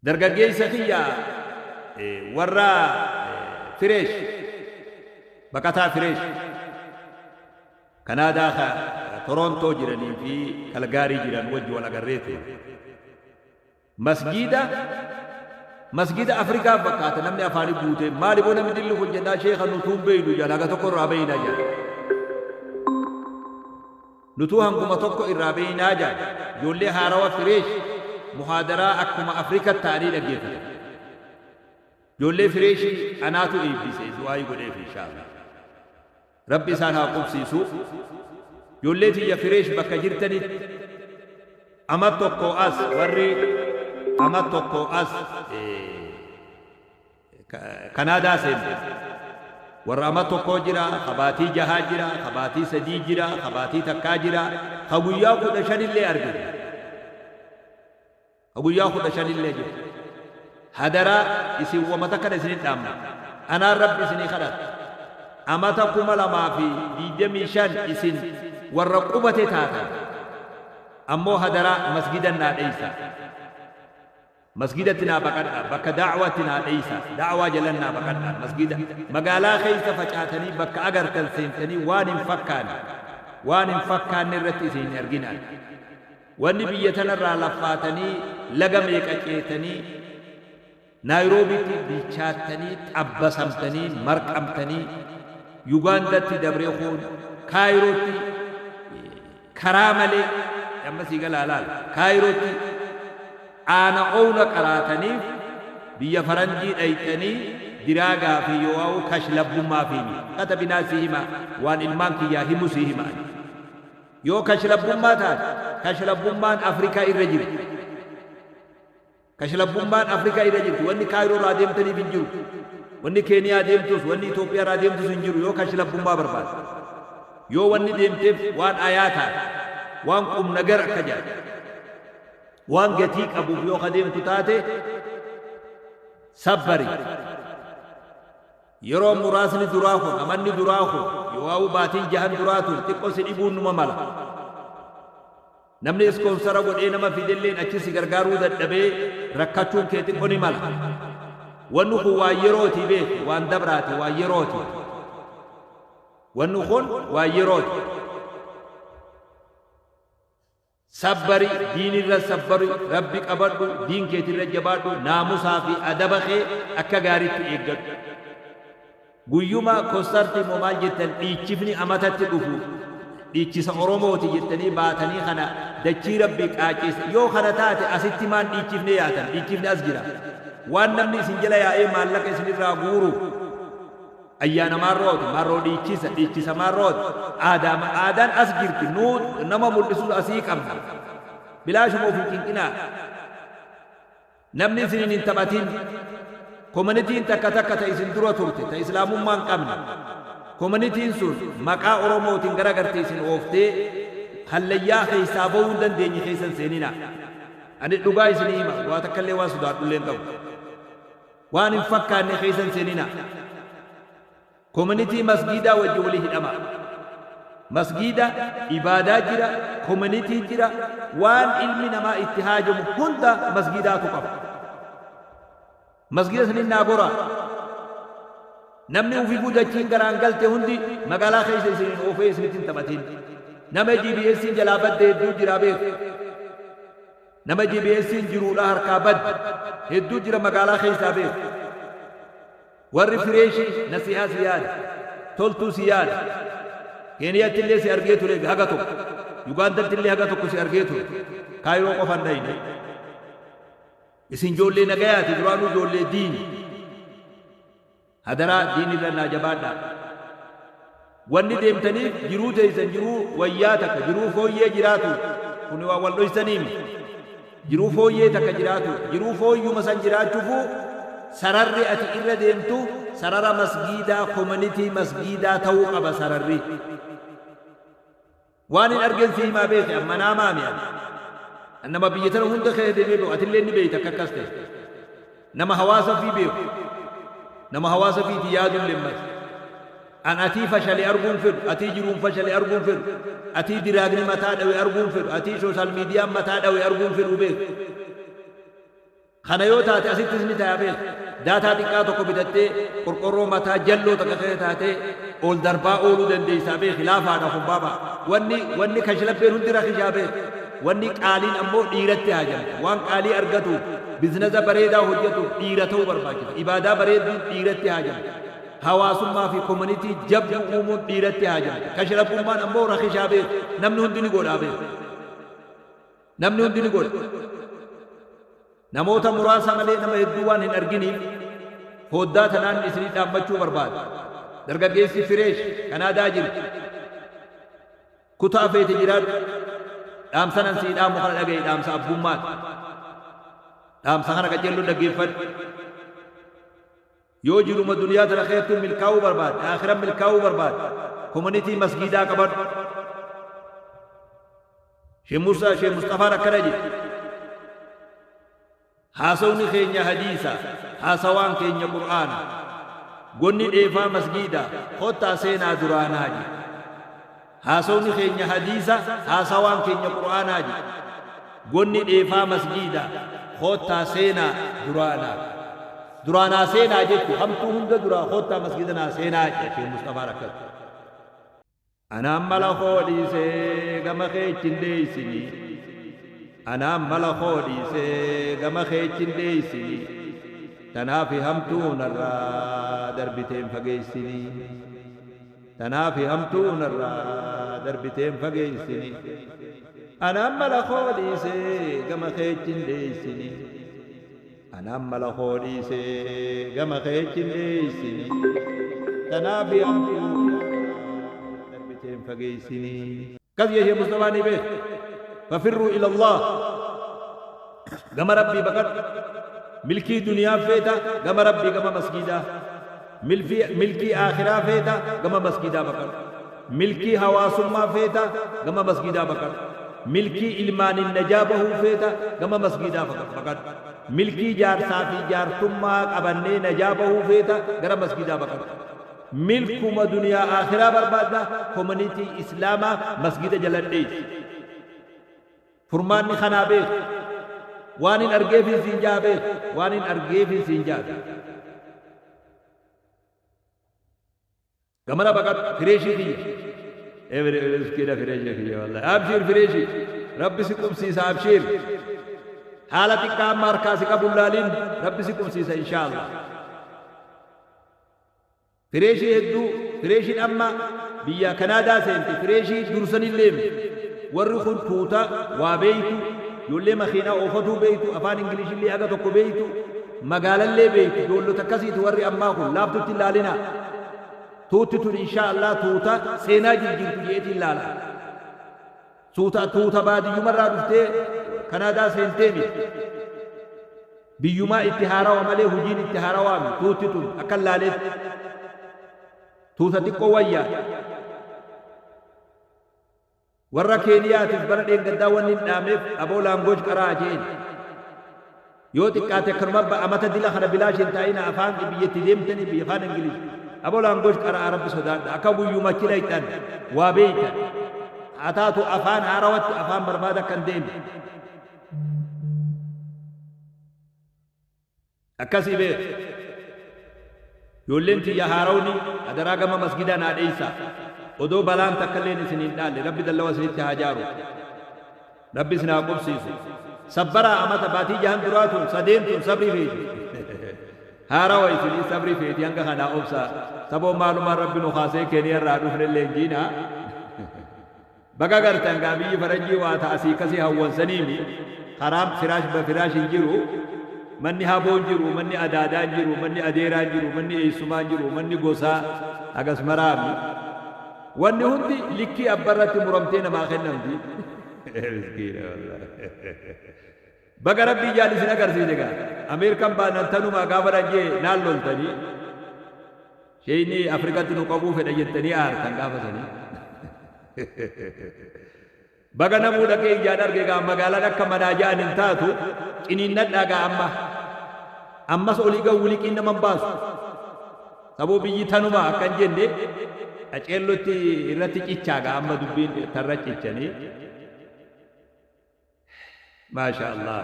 dargaggeessa kiyya warra fireesh baqataa fireesh kanaadaa torontoo jiranii fi kalgaarii jiran wajji wal agarreetu masgida afrikaa fakkaata namni afaanii guute maali boo namni dilli kun jennaa sheekha nutuun beeynu jala haga tokko irraa beeynaa jala nutuu hanguma tokko irraa beeynaa jala ijoollee haarawa fireesh muhaadaraa akkuma afrikaa ta'anii dhaggeeffatan ijoollee fireeshii anaatu eebbise du'aayii godheef inshaallah rabbi isaan haa qubsiisu ijoollee tiyya fireesh bakka jirtanitti ama tokko as warri ama tokko as kanaadaa seente warra ama tokko jira kabaatii jahaa jira kabaatii sadii jira kabaatii takkaa jira ka guyyaa 15 illee argite ka guyyaa 15 illee jira hadaraa isin wamata kana isinin dhaamna anaan rabbi isinii kadhata amata 2025 isin warra qubate taatan ammoo hadaraa masgidan naa dheeysa masgidatinaa baqadha bakka da'watinaa dheeysa da'waa jalannaa baqadha masgida magaalaa keessa facaatanii bakka agartan seentanii waan hin fakkaanne irratti isin arginaan wanni biyya tanarraa laffaatanii laga meeqa ceetanii naayiroobiitti bilchaattanii xabbasamtanii marqamtanii yugaandatti dabree kuun kaayirootti karaa malee ammasii galaalaal kaayirootti aana oona qaraataniif biyya faranjii dhayxanii diraagaa fi yoo kashlabbummaa fi qata binaasii hima waan ilmaan kiyyaa himu sii hima yoo kashlabbummaa taate kashlabbummaan afrikaa irra jirti kashlabbummaan afrikaa irra jirti wanni kaayiroo irraa deemtaniif hin jiru wanni keeniyaa deemtus wanni Itoophiyaa irraa deemtus hin jiru yoo kashlabbummaa barbaada yoo wanni deemteef waan ayaa taate waan qumnagar akka jaal waan gatii qabuuf yoo kadeemtu taate sabbari yeroo muraasni duraa kun amanni duraa kun yoo baatiin jahan duraa tun xiqqoo si dhibuun numa mala namni iskoonsara godhee nama fidelleen achi si gargaaruu dadhabee rakkachuun kee xiqqoo ni mala wanni kun waan yerooti beeku waan dabraati waan yerooti wanni kun waan yerooti sabbari diin irra sabbari rabbi qabadhu diin keetirra jabaadhu naamusaa fi adaba kee akka gaariitti eeggadhu guyyuma kosarti moo maal jettan dhiichifni amatatti dhufu dhiichisa oromooti jettanii baatanii kana dachii rabbi qaaceessa yoo kana taate asitti maan dhiichifne yaatan dhiichifni as jira waan namni isin jala yaa'ee maallaqa isinirraa guuru ayyaana maarrooti maarroo dhiichisa maarrooti aadaan as jirti nuu nama mul'isuun asii qabna bilaashuma ofii qinqinaa namni isinin hin taphatin koomanitiin takka ta isin dura turte ta islaamummaan qabne koomanitiin sun maqaa oromootiin garagarte isin ooftee hallayyaa keessaa ba'uu hin dandeenye keessan seenina ani dhugaa isinii hima waa takkallee waan sodaadhullee hin qabu waan hin fakkaanne keessan seenina community masgida wajji wali hidhama masgida ibadaa jira community jira waan ilmi namaa itti haajamu hunda masgidaatu qaba masgida sanin naagora namni ufii gudachiin garaan galte hundi magaalaa keessa isinin oofee isinitti hin taphatin nama GBS'n jalaa badde hedduu jira beeku nama GBS'n jiruudha harkaa badde hedduu jira magaalaa keessaa beeku warri fireeshi nasihaa si yaada toltuu si yaada keeniyatti illee si argee ture haga tokko yugaandatti illee haga tokko si argee ture kaayiroo qofan dhayne isin ijoollee nagayaati duraanuu ijoollee diini hadaraa diinirra naa jabaadha wanni deemtaniif jiruu teeysan jiruu wayyaa takka jiruu fooyyee jiraatu kun waa wal dhoysaniimi jiruu fooyyee takka jiraatu jiruu fooyyuma san jiraachuufu sararri ati irra deemtu sarara masgiidaa community masgiidaa ta'uu qaba sararri waan hin argen si himaa beeke amma naamaa mi'an nama biyya tana hunda kee deemee beeku ati illee ni beeyta akka akkas ta'e nama hawaasa fi beeku nama hawaasa fiiti yaaduun lemmas an atii fashalee arguun fedhu atii jiruun fashalee arguun fedhu atii diraagni mataa dhawe arguun fedhu atii sooshaal miidiyaan mataa dhawe arguun fedhu beeku kana yoo taate asittis ni ta'a beek daataa xiqqaa tokko bitattee qorqorroo mataa jalloo takka ta'e taate ol darbaa ooluu dandeessaa beek laafaadha kun baaba wanni kashlabbeen hundi rakishaa beek wanni qaaliin ammoo dhiiratti haajamte waan qaalii argatu bizinasa bareedaa hojjetu dhiira ta'uu barbaachisa ibaadaa bareedduu dhiiratti haajamte hawaasummaa fi koominitii jabdu uumuun dhiiratti haajamte kashlabbummaan ammoo rakishaa beek namni hundi ni godhaa beek namni hundi ni godha namoota muraasa malee nama hedduu waan hin arginiif foddaa tanaan isinii dhaabbachuu barbaada dargaggeessi fireesh kanaadaa jiru kutaa feete jiraadhu dhaamsanan sii dhaamu kana dhagaye dhaamsa abbummaati dhaamsa kana qajeelloo dhaggeeffadhu yoo jiruma duniyaa tana keessattuu milkaa'uu barbaade akhiran milkaa'uu barbaade koominitii masgiidaa qabadhu Sheikh Mustafaan akkana jedhe haasawni keenya hadiisa haasawaan keenya qur'aana gonni dheefaa masgiida kottaa seenaa duraanaa jedhe haasawni keenya hadiisa haasawaan keenya qur'aanaa jedhe gonni dheefaa masgiida kottaa seenaa duraanaa seenaa jettu hamtuu hunda duraa kottaa masgiidanaa seenaa jedhe Sheikh Mustafaan akkana anaan mala hoodhiisee gama keechin deeysini anaan mala hoodhiisee gama keechin deeysini tanaafi hamtuunarraa darbiteen fageeysini tanaafi hamtuunarraa darbiteen fageeysini anaan mala hoodhiisee gama keechin deeysini anaan mala hoodhiisee gama keechin deeysini tanaafi hamtuunarraa فقيسني كذ يا مصطفى به ففروا الى الله كما ربي بقر ملكي دنيا فيتا كما ربي كما مسجدا ملكي اخره فيتا كما مسجدا بقر ملكي حواس ما فيتا كما مسجدا بقر ملكي علمان النجابه فيتا كما مسجدا بقر ملكي جار صافي جار ثم ابني نجابه فيتا كما مسجدا بقر ملكما دنيا آخرة بربادة كومنيتي إسلاما مسجد جلنديس فرمان خنابه وانين أرجيف الزنجابه وانين أرجيف الزنجابه كمان بقى فريشي دي كده فريشي كده والله أبشر فريشي ربي سكم سيسا أبشر حالتك كام مركزك بولالين ربي سكم سيسا إن شاء الله فريشي هدو فريشي أما بيا كندا سنتي فريشي درسن الليم ورخون توتا وبيتو يولي مخينا أوفتو بيتو أفان إنجليش اللي أغا تقو بيتو مقالا اللي بيتو يولو تكسي توري أماكو لابتو تلالنا توتتو إن شاء الله توتا سينا جلجلتو جيتي اللالا توتا بعد يمرا دفتي كندا سنتيمي بيوما اتهارا ومالي هجين اتهارا وامي توتتو أكال لالت توتا تقو ويا ورا كينياتي بردين قداوان نامف أبو لانجوج كراجين يو تكاتي كرمبا أمتا ديلا خنا بلاش انتاينا أفان بيتي ديمتني بيفان انجليش أبو لانجوج كرا عرب سودان أكابو يوما كيلايتان وابيتا أتاتو أفان عروت أفان بربادا كان ديم أكاسي بيت يولنتي يا هاروني أدراغا ما مسجدا ناديسا ودو بلان تكلين سنين دالي ربي دلوا سنين تهاجارو ربي سنا قبسيسو صبرا أمتا باتي جهان دراتو سدينتو صبري فيتي هاروي سنين صبري فيتي ينگا خانا أبسا سبو معلومة ربي نخاسي كيني الرادو فرن لنجينا بقا غرتن غابي فرنجي واتا أسيكسي هون سنيمي خراب فراش بفراش انجيرو مني هابون جرو مني أدادان جرو مني أديران جرو مني إيسومان جرو مني غوسا أغس مرامي واني هندي لكي أبرت مرمتين ما خنم دي مسكينة والله بقى ربي جالي سنقر سيدقا أمريكا بانا تنو ما قابر أجي نالول تني شيني أفريقا تنو قبو في نجتني آرتن قابر سني baga namu dhaqee ijaan arge gaa magaalaan akka manaajaan hin taatu ciniinnat dhagaa ammas olii gaa wuliqiin naman baasu saboo biyyi tanuma akkan jenne aceellotti irratti ciccaa gaa amma dubbiin tarra ciccanii maasha Allah